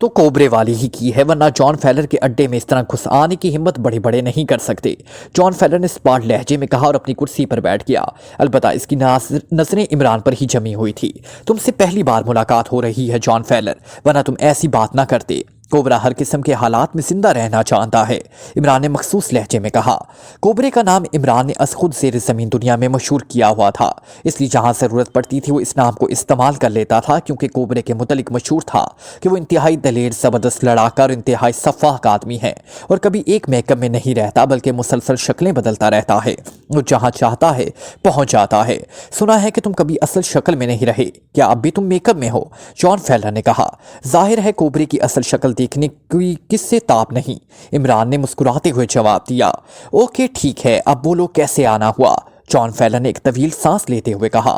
तो कोबरे वाली ही की है, वरना जॉन फेलर के अड्डे में इस तरह घुस आने की हिम्मत बड़े बड़े नहीं कर सकते, जॉन फेलर ने स्पार्ट लहजे में कहा और अपनी कुर्सी पर बैठ गया। अलबत्ता इसकी नजरें इमरान पर ही जमी हुई थी। तुमसे पहली बार मुलाकात हो रही है जॉन फेलर, वरना तुम ऐसी बात ना करते। कोबरा हर किस्म के हालात में जिंदा रहना चाहता है, इमरान ने मखसूस लहजे में कहा। कोबरे का नाम इमरान ने खुद से जमीन दुनिया में मशहूर किया हुआ था, इसलिए जहां जरूरत पड़ती थी वो इस नाम को इस्तेमाल कर लेता था, क्योंकि कोबरे के मुतलिक मशहूर था कि वो इंतहाई दलेर, जबरदस्त लड़ाका और इंतहाई सफ़ाक आदमी है और कभी एक मेकअप में नहीं रहता, बल्कि मुसलसल शक्लें बदलता रहता है। वो जहां चाहता है पहुंच जाता है। सुना है कि तुम कभी असल शक्ल में नहीं रहे, क्या अब भी तुम मेकअप में हो, जॉन फेलर ने कहा। जाहिर है कोबरे की असल शक्ल देखने की किससे ताप नहीं, इमरान ने मुस्कुराते हुए जवाब दिया। ओके ठीक है, अब बोलो कैसे आना हुआ, जॉन फेलर ने एक तवील सांस लेते हुए कहा।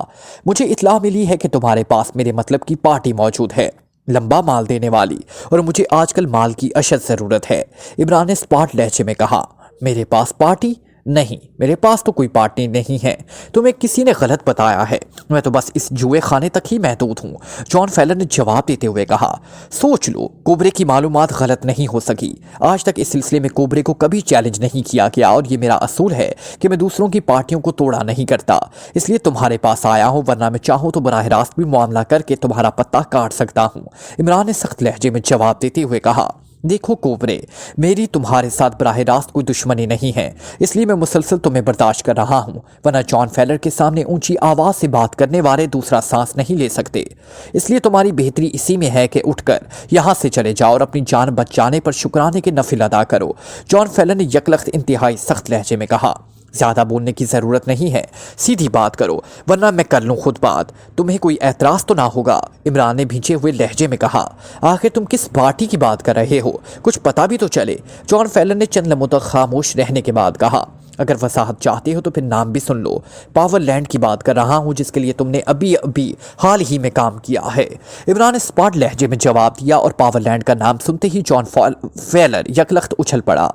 मुझे इत्तला मिली है कि तुम्हारे पास मेरे मतलब की पार्टी मौजूद है, लंबा माल देने वाली, और मुझे आजकल माल की अशद जरूरत है, इमरान ने स्पार्ट लहजे में कहा। मेरे पास पार्टी नहीं, मेरे पास तो कोई पार्टी नहीं है, तुम्हें किसी ने गलत बताया है, मैं तो बस इस जुए खाने तक ही महदूद हूँ, जॉन फेलर ने जवाब देते हुए कहा। सोच लो, कोबरे की मालूमात गलत नहीं हो सकी। आज तक इस सिलसिले में कोबरे को कभी चैलेंज नहीं किया गया और ये मेरा असूल है कि मैं दूसरों की पार्टियों को तोड़ा नहीं करता, इसलिए तुम्हारे पास आया हूँ, वरना मैं चाहूँ तो बराह रास्त भी मामला करके तुम्हारा पत्ता काट सकता हूँ, इमरान ने सख्त लहजे में जवाब देते हुए कहा। देखो कोबरे, मेरी तुम्हारे साथ बराह रास्त कोई दुश्मनी नहीं है, इसलिए मैं मुसलसल तुम्हें बर्दाश्त कर रहा हूँ, वरना जॉन फेलर के सामने ऊंची आवाज़ से बात करने वाले दूसरा सांस नहीं ले सकते। इसलिए तुम्हारी बेहतरी इसी में है कि उठकर यहाँ से चले जाओ और अपनी जान बच जाने पर शुक्राने के नफिल अदा करो, जॉन फेलर ने यकलख्त इंतहाई सख्त लहजे में कहा। ज़्यादा बोलने की ज़रूरत नहीं है, सीधी बात करो, वरना मैं कर लूँ खुद बात, तुम्हें कोई एतराज़ तो ना होगा, इमरान ने भींचे हुए लहजे में कहा। आखिर तुम किस पार्टी की बात कर रहे हो, कुछ पता भी तो चले, जॉन फेलर ने चंद लम्हों तक खामोश रहने के बाद कहा। अगर वसाहत चाहते हो तो फिर नाम भी सुन लो, पावरलैंड की बात कर रहा हूँ, जिसके लिए तुमने अभी अभी हाल ही में काम किया है, इमरान ने स्पार्ट लहजे में जवाब दिया और पावरलैंड का नाम सुनते ही जॉन फेलर यकलख्त उछल पड़ा।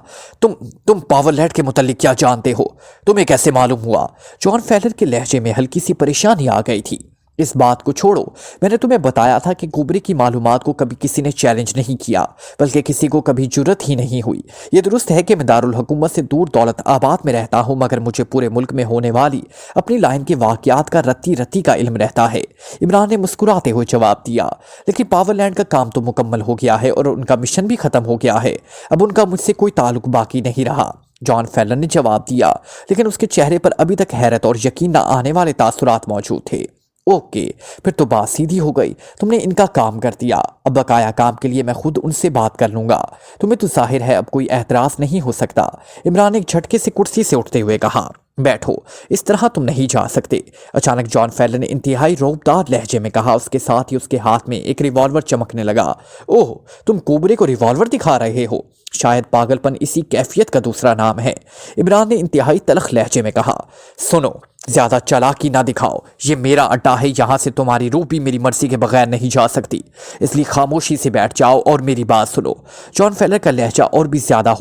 तुम पावरलैंड के मुतल्लिक क्या जानते हो, तुम्हें कैसे मालूम हुआ, जॉन फेलर के लहजे में हल्की सी परेशानी आ गई थी। इस बात को छोड़ो, मैंने तुम्हें बताया था कि कोबरे की मालूमात को कभी किसी ने चैलेंज नहीं किया, बल्कि किसी को कभी जुर्रत ही नहीं हुई। ये दुरुस्त है कि मैं दारुल हुकूमत से दूर दौलत आबाद में रहता हूँ, मगर मुझे पूरे मुल्क में होने वाली अपनी लाइन के वाक़यात का रत्ती रत्ती का इल्म रहता है, इमरान ने मुस्कुराते हुए जवाब दिया। लेकिन पावरलैंड का काम तो मुकम्मल हो गया है और उनका मिशन भी ख़त्म हो गया है, अब उनका मुझसे कोई ताल्लुक बाकी नहीं रहा, जॉन फेलर ने जवाब दिया, लेकिन उसके चेहरे पर अभी तक हैरत और यकीन न आने वाले तासुरात मौजूद थे। ओके, फिर तो बात सीधी हो गई, तुमने इनका काम कर दिया, अब बकाया काम के लिए मैं खुद उनसे बात कर लूंगा, तुम्हें तो जाहिर है अब कोई एतराज़ नहीं हो सकता, इमरान ने एक झटके से कुर्सी से उठते हुए कहा। बैठो, इस तरह तुम नहीं जा सकते, अचानक जॉन फेलर ने इंतहाई रौबदार लहजे में कहा। उसके साथ ही उसके हाथ में एक रिवॉल्वर चमकने लगा। ओह, तुम कोबरे को रिवॉल्वर दिखा रहे हो, शायद पागलपन इसी कैफियत का दूसरा नाम है, इमरान ने इंतहाई तलख लहजे में कहा। सुनो, ज्यादा चालाकी ना दिखाओ, ये मेरा अड्डा है, यहाँ से तुम्हारी रूह भी मेरी मर्जी के बगैर नहीं जा सकती, इसलिए खामोशी से बैठ जाओ और मेरी बात सुनो। जॉन फेलर का लहजा और भी ज्यादा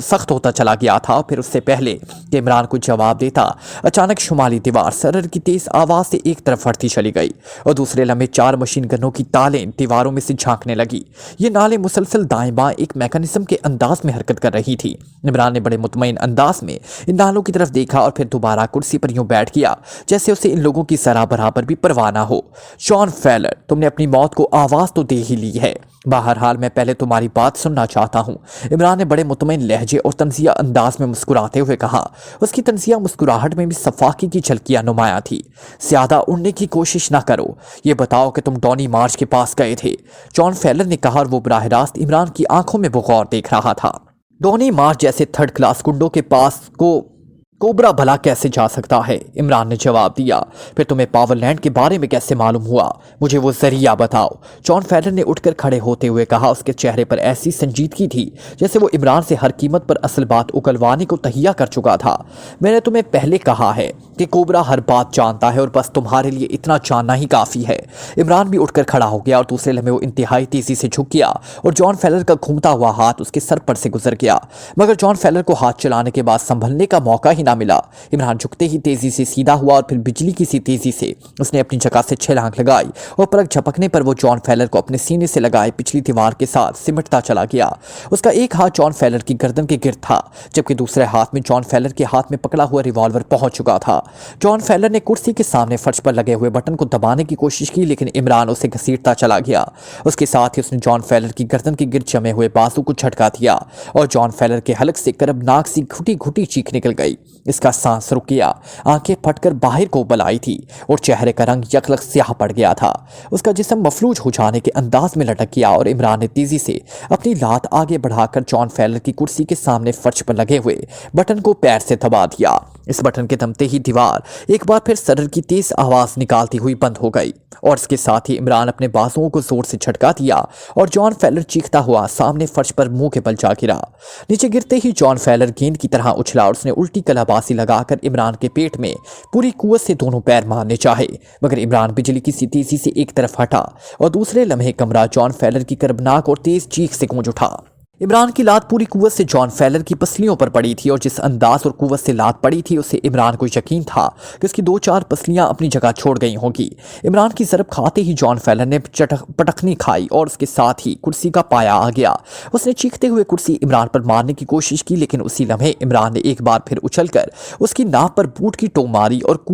सख्त होता चला गया था। फिर उससे पहले कि इमरान को जवाब देता, अचानक शुमाली दीवार सरर की तेज आवाज से एक तरफ हटती चली गई और दूसरे लम्हे 4 मशीन गनों की तालें दीवारों में से झांकने लगी। ये नालें मुसलसल दाएं बाएं एक मैकेनिज्म के अंदाज में हरकत कर रही थी। इमरान ने बड़े मुतमईन अंदाज में इन नालों की तरफ देखा और फिर दोबारा कुर्सी पर यूं बैठ गया जैसे उसे इन लोगों की जरा बराबर भी परवाह ना हो। जॉन फेलर, तुमने अपनी मौत को आवाज तो दे ही ली है, बहरहाल मैं पहले तुम्हारी बात सुनना चाहता हूँ, इमरान ने बड़े मुतमईन लहजे और तंजिया अंदाज में मुस्कुराते हुए कहा। उसकी तंजिया मुस्कुराहट में भी सफाकी की झलकियां नुमाया थी। ज्यादा उड़ने की कोशिश ना करो, ये बताओ कि तुम डॉनी मार्च के पास गए थे, जॉन फेलर ने कहा और वो बराह रास्त इमरान की आंखों में बगौर देख रहा था। डॉनी मार्च जैसे 3rd क्लास गुंडों के पास को कोबरा भला कैसे जा सकता है? इमरान ने जवाब दिया। फिर तुम्हें पावरलैंड के बारे में कैसे मालूम हुआ? मुझे वो जरिया बताओ। जॉन फेलर ने उठकर खड़े होते हुए कहा। उसके चेहरे पर ऐसी संजीदगी थी जैसे वो इमरान से हर कीमत पर असल बात उगलवाने को तहिया कर चुका था। मैंने तुम्हें पहले कहा है कि कोबरा हर बात जानता है और बस तुम्हारे लिए इतना जानना ही काफी है। इमरान भी उठकर खड़ा हो गया और दूसरे लम्हे वो इंतहाई तेजी से झुक गया और जॉन फेलर का घूमता हुआ हाथ उसके सर पर से गुजर गया, मगर जॉन फेलर को हाथ चलाने के बाद संभलने का मौका ही ना मिला। इमरान झुकते ही तेजी से सीधा हुआ और फिर बिजली की सी तेजी से उसने अपनी जगह से छलांग लगाई और पलक झपकने पर वो जॉन फेलर को अपने सीने से लगाए पिछली दीवार के साथ सिमटता चला गया। उसका एक हाथ जॉन फेलर की गर्दन के गिर्द था, जबकि दूसरे हाथ में जॉन फेलर के हाथ में पकड़ा हुआ रिवॉल्वर पहुंच चुका था। जॉन फेलर ने कुर्सी के सामने फर्श पर लगे हुए बटन को दबाने की कोशिश की, लेकिन इमरान उसे घसीटता चला गया। उसके साथ ही उसने जॉन फेलर की गर्दन के गिर्द जमे हुए बाजू को झटका दिया और जॉन फेलर के हलक से करबनाक सी घुटी घुटी चीख निकल गई। इसका सांस रुक गया, आंखें फटकर बाहर को उबल आई थी और चेहरे का रंग यकलक स्याह पड़ गया था। उसका जिस्म मफलूज हो जाने के अंदाज में लटक गया और इमरान ने तेजी से अपनी लात आगे बढ़ाकर जॉन फेलर की कुर्सी के सामने फर्श पर लगे हुए बटन को पैर से दबा दिया। इस बटन के दमते ही दीवार एक बार फिर सरर की तेज आवाज निकालती हुई बंद हो गई और इसके साथ ही इमरान अपने बाजुओं को जोर से झटका दिया और जॉन फेलर चीखता हुआ सामने फर्श पर मुंह के बल जा गिरा। नीचे गिरते ही जॉन फेलर गेंद की तरह उछला और उसने उल्टी कलाबाजी लगाकर इमरान के पेट में पूरी कुव्वत से दोनों पैर मारने चाहे, मगर इमरान बिजली की सी तेजी से एक तरफ हटा और दूसरे लम्हे कमरा जॉन फेलर की करबनाक और तेज चीख से गूंज उठा। इमरान की लात पूरी कुव्वत से जॉन फेलर की पसलियों पर पड़ी थी और जिस अंदाज और कुव्वत से लात पड़ी थी उससे इमरान को यकीन था कि उसकी 2-4 पसलियां अपनी जगह छोड़ गई होंगी। इमरान की ज़रब खाते ही जॉन फेलर ने पटखनी खाई और उसके साथ ही कुर्सी का पाया आ गया। उसने चीखते हुए कुर्सी इमरान पर मारने की कोशिश की, लेकिन उसी लम्हे इमरान ने एक बार फिर उछलकर उसकी नाक पर बूट की टो मारी और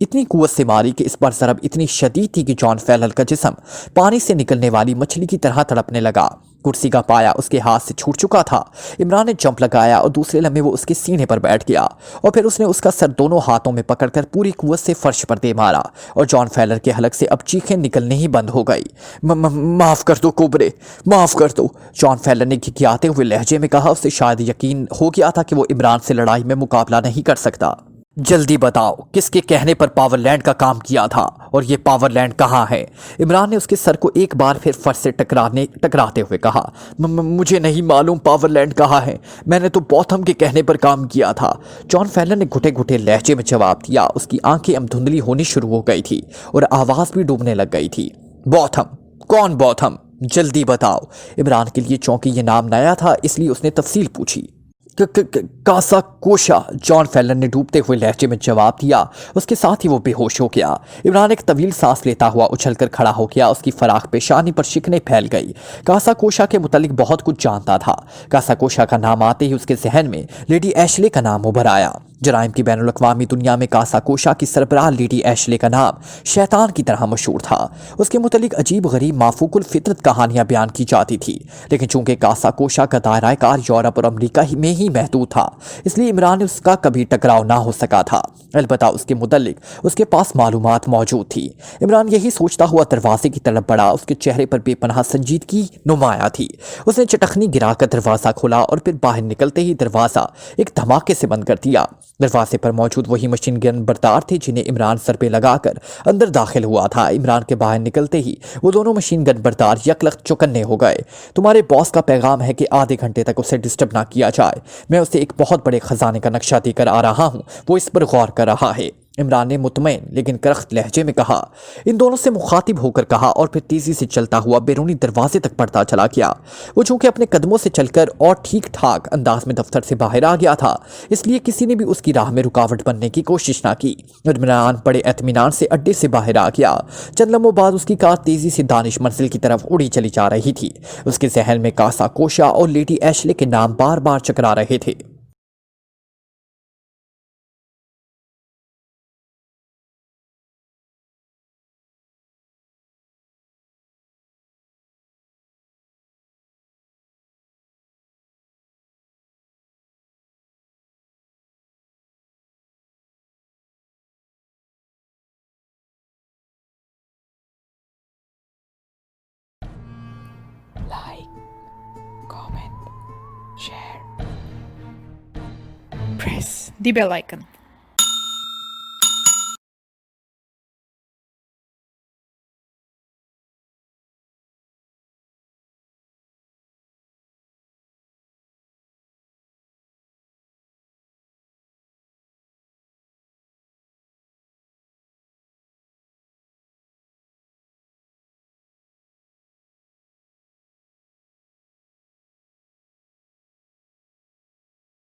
इतनी कुव्वत से मारी कि इस बार ज़रब इतनी शदीद थी कि जॉन फेलर का जिस्म पानी से निकलने वाली मछली की तरह तड़पने लगा। कुर्सी का पाया उसके हाथ से छूट चुका था। इमरान ने जंप लगाया और दूसरे लम्हे वो उसके सीने पर बैठ गया और फिर उसने उसका सर दोनों हाथों में पकड़कर पूरी कुव्वत से फर्श पर दे मारा और जॉन फेलर के हलक से अब चीखें निकलने ही बंद हो गई। माफ कर दो कोबरे, माफ कर दो, जॉन फेलर ने घिघियाते हुए लहजे में कहा। उसे शायद यकीन हो गया था कि वो इमरान से लड़ाई में मुकाबला नहीं कर सकता। जल्दी बताओ, किसके कहने पर पावरलैंड का काम किया था और ये पावरलैंड कहाँ है? इमरान ने उसके सर को एक बार फिर फर्श से टकराते हुए कहा। मुझे नहीं मालूम पावरलैंड कहाँ है, मैंने तो बॉथम के कहने पर काम किया था, जॉन फेलर ने घुटे घुटे लहजे में जवाब दिया। उसकी आंखें अब धुंधली होनी शुरू हो गई थी और आवाज़ भी डूबने लग गई थी। बॉथम? कौन बॉथम? जल्दी बताओ। इमरान के लिए चौंकी ये नाम नया था, इसलिए उसने तफसील पूछी। कासा कोशा, जॉन फेलर ने डूबते हुए लहजे में जवाब दिया। उसके साथ ही वो बेहोश हो गया। इमरान एक तवील सांस लेता हुआ उछलकर खड़ा हो गया। उसकी फराख पेशानी पर शिकने फैल गई। कासा कोशा के मुतालिक बहुत कुछ जानता था। कासा कोशा का नाम आते ही उसके जहन में लेडी एशले का नाम उभर आया। जराइम की बैनुल अक़वामी दुनिया में कासा कोशा की सरबराह लेडी एशले का नाम शैतान की तरह मशहूर था। उसके मुतालिक अजीब गरीब माफूकुल फितरत कहानियां बयान की जाती थी, लेकिन चूंकि कासा कोशा का दायरा कार यूरोप और अमरीका में ही महदूद था, इसलिए इमरान उसका कभी टकराव ना हो सका था। अलबत्ता उसके मुतालिक उसके पास मालूमात मौजूद थी। इमरान यही सोचता हुआ दरवाजे की तरफ बढ़ा। उसके चेहरे पर बेपनाह संजीदगी नुमाया थी। उसने चटखनी गिराकर दरवाज़ा खोला और फिर बाहर निकलते ही दरवाज़ा एक धमाके से बंद कर दिया। दरवाजे पर मौजूद वही मशीन गन बरदार थे जिन्हें इमरान सर पे लगाकर अंदर दाखिल हुआ था। इमरान के बाहर निकलते ही वो दोनों मशीन गन बरदार यकलख चौकन्ने हो गए। तुम्हारे बॉस का पैगाम है कि आधे घंटे तक उसे डिस्टर्ब ना किया जाए। मैं उसे एक बहुत बड़े खजाने का नक्शा देकर आ रहा हूँ, वो इस पर गौर कर रहा है। इमरान ने मुतमईन लेकिन करख्त लहजे में कहा। इन दोनों से मुखातिब होकर कहा और फिर तेजी से चलता हुआ बैरूनी दरवाजे तक बढ़ता चला गया। वो चूंकि अपने कदमों से चलकर और ठीक ठाक अंदाज में दफ्तर से बाहर आ गया था, इसलिए किसी ने भी उसकी राह में रुकावट बनने की कोशिश ना की। इमरान बड़े एतमीनान से अड्डे से बाहर आ गया। चंद लम्हों बाद उसकी कार तेजी से दानिश मंजिल की तरफ उड़ी चली जा रही थी। उसके जहन में कासा कोशा और लेडी एशले के नाम बार बार चकरा रहे थे। Like, comment, share, press the bell icon